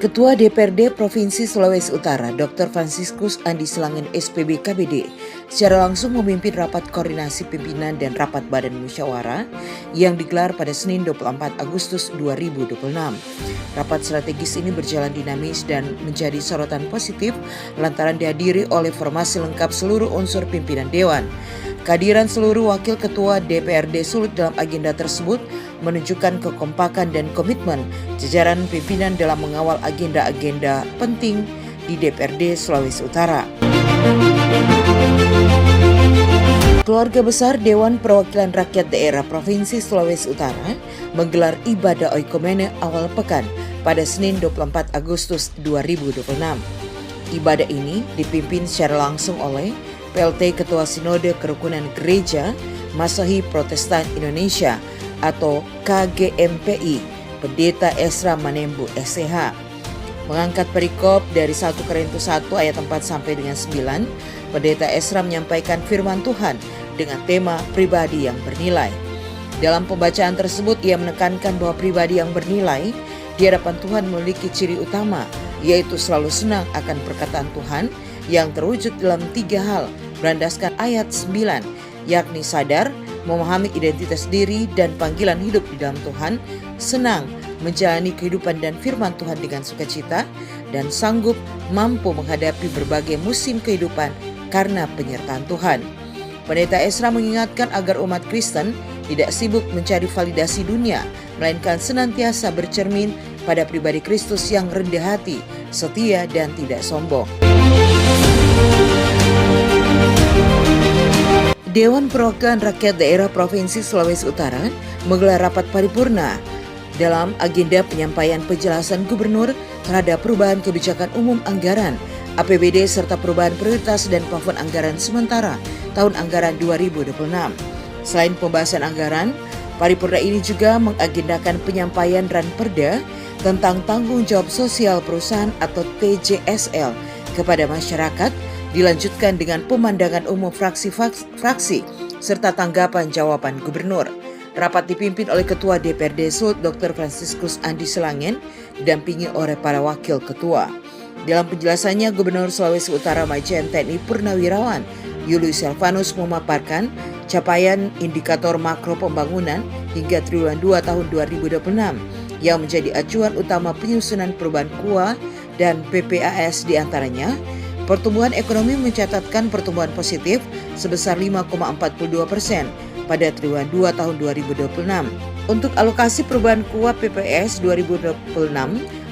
Ketua DPRD Provinsi Sulawesi Utara, Dr. Franciscus Andi Selangen SPB KBD, secara langsung memimpin rapat koordinasi pimpinan dan rapat badan musyawarah yang digelar pada Senin 24 Agustus 2026. Rapat strategis ini berjalan dinamis dan menjadi sorotan positif lantaran dihadiri oleh formasi lengkap seluruh unsur pimpinan Dewan. Kehadiran seluruh wakil ketua DPRD Sulut dalam agenda tersebut menunjukkan kekompakan dan komitmen jajaran pimpinan dalam mengawal agenda-agenda penting di DPRD Sulawesi Utara. Keluarga besar Dewan Perwakilan Rakyat Daerah Provinsi Sulawesi Utara menggelar ibadah oikomene awal pekan pada Senin 24 Agustus 2026. Ibadah ini dipimpin secara langsung oleh PLT Ketua Sinode Kerukunan Gereja Masehi Protestan Indonesia atau KGMPI, Pendeta Esra Manembu SCH, mengangkat perikop dari 1 Korintus 1 ayat 4 sampai dengan 9. Pendeta Esra menyampaikan firman Tuhan dengan tema pribadi yang bernilai. Dalam pembacaan tersebut ia menekankan bahwa pribadi yang bernilai di hadapan Tuhan memiliki ciri utama, yaitu selalu senang akan perkataan Tuhan yang terwujud dalam 3 hal berlandaskan ayat 9, yakni sadar, memahami identitas diri dan panggilan hidup di dalam Tuhan, senang menjalani kehidupan dan firman Tuhan dengan sukacita, dan sanggup mampu menghadapi berbagai musim kehidupan karena penyertaan Tuhan. Pendeta Esra mengingatkan agar umat Kristen tidak sibuk mencari validasi dunia, melainkan senantiasa bercermin pada pribadi Kristus yang rendah hati, setia, dan tidak sombong. Dewan Perwakilan Rakyat Daerah Provinsi Sulawesi Utara menggelar rapat paripurna dalam agenda penyampaian penjelasan Gubernur terhadap perubahan kebijakan umum anggaran, APBD serta perubahan prioritas dan plafon anggaran sementara tahun anggaran 2026. Selain pembahasan anggaran, paripurna ini juga mengagendakan penyampaian Ranperda tentang tanggung jawab sosial perusahaan atau TJSL kepada masyarakat, dilanjutkan dengan pemandangan umum fraksi serta tanggapan jawaban Gubernur. Rapat dipimpin oleh Ketua DPRD Sulut Dr. Franciscus Andi Selangen, didampingi oleh para wakil ketua. Dalam penjelasannya, Gubernur Sulawesi Utara Majen TNI Purnawirawan Julius Silvanus memaparkan capaian indikator makro pembangunan hingga triwulan 2 tahun 2026 yang menjadi acuan utama penyusunan perubahan KUA dan PPAS diantaranya. Pertumbuhan ekonomi mencatatkan pertumbuhan positif sebesar 5,42% pada triwulan 2 tahun 2026. Untuk alokasi perubahan KUA PPS 2026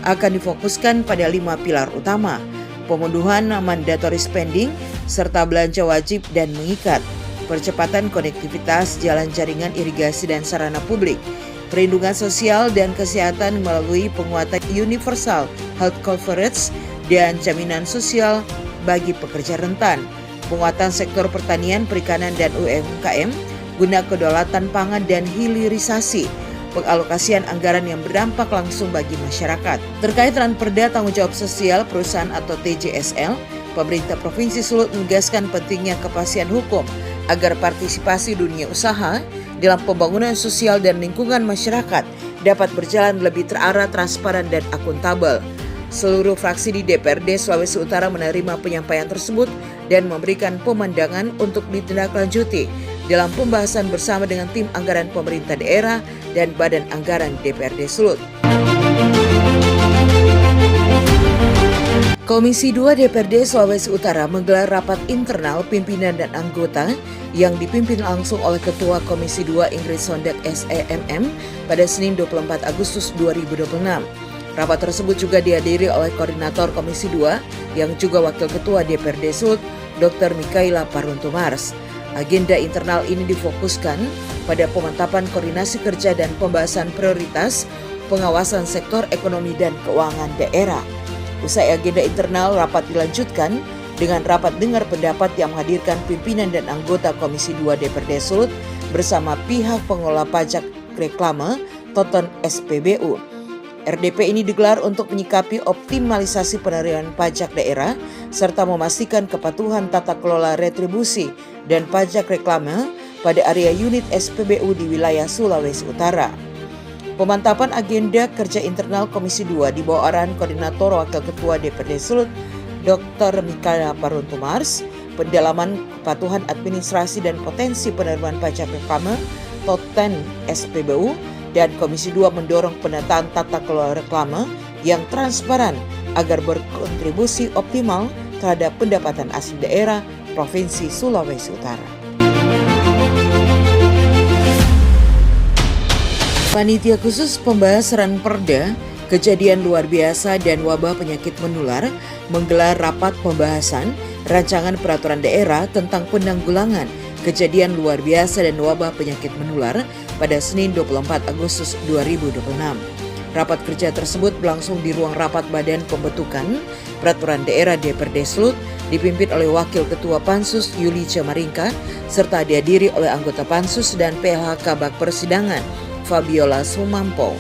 akan difokuskan pada 5 pilar utama: pemenuhan mandatory spending serta belanja wajib dan mengikat, percepatan konektivitas jalan jaringan irigasi dan sarana publik, perlindungan sosial dan kesehatan melalui penguatan universal health coverage dan jaminan sosial bagi pekerja rentan, penguatan sektor pertanian, perikanan, dan UMKM guna kedaulatan pangan dan hilirisasi, pengalokasian anggaran yang berdampak langsung bagi masyarakat. Terkait Ranperda Tanggung Jawab Sosial Perusahaan atau TJSL, pemerintah Provinsi Sulut menegaskan pentingnya kepastian hukum agar partisipasi dunia usaha dalam pembangunan sosial dan lingkungan masyarakat dapat berjalan lebih terarah, transparan, dan akuntabel. Seluruh fraksi di DPRD Sulawesi Utara menerima penyampaian tersebut dan memberikan pemandangan untuk ditindaklanjuti dalam pembahasan bersama dengan tim anggaran pemerintah daerah dan badan anggaran DPRD Sulut. Komisi 2 DPRD Sulawesi Utara menggelar rapat internal pimpinan dan anggota yang dipimpin langsung oleh Ketua Komisi 2 Ingrid Sondak SEMM pada Senin 24 Agustus 2026. Rapat tersebut juga dihadiri oleh Koordinator Komisi 2 yang juga Wakil Ketua DPRD Sulut, Dr. Mikaela Paruntumars. Agenda internal ini difokuskan pada pemantapan koordinasi kerja dan pembahasan prioritas pengawasan sektor ekonomi dan keuangan daerah. Usai agenda internal, rapat dilanjutkan dengan rapat dengar pendapat yang menghadirkan pimpinan dan anggota Komisi 2 DPRD Sulut bersama pihak pengelola pajak reklame Toton SPBU. RDP ini digelar untuk menyikapi optimalisasi penerimaan pajak daerah serta memastikan kepatuhan tata kelola retribusi dan pajak reklame pada area unit SPBU di wilayah Sulawesi Utara. Pemantapan agenda kerja internal Komisi 2 di bawah arahan Koordinator Wakil Ketua DPRD Sulut, Dr. Mikaela Paruntumars, pendalaman kepatuhan administrasi dan potensi penerimaan pajak reklame (TOTEN SPBU), dan Komisi 2 mendorong penataan tata kelola reklame yang transparan agar berkontribusi optimal terhadap pendapatan asli daerah Provinsi Sulawesi Utara. Panitia khusus pembahas Ranperda, kejadian luar biasa dan wabah penyakit menular menggelar rapat pembahasan rancangan peraturan daerah tentang penanggulangan kejadian luar biasa dan wabah penyakit menular pada Senin 24 Agustus 2026. Rapat kerja tersebut berlangsung di ruang rapat Badan Pembentukan Peraturan Daerah DPRD Sulut dipimpin oleh Wakil Ketua Pansus Yuli Camaringka serta dihadiri oleh anggota Pansus dan PLH Kabak Persidangan Fabiola Sumampo.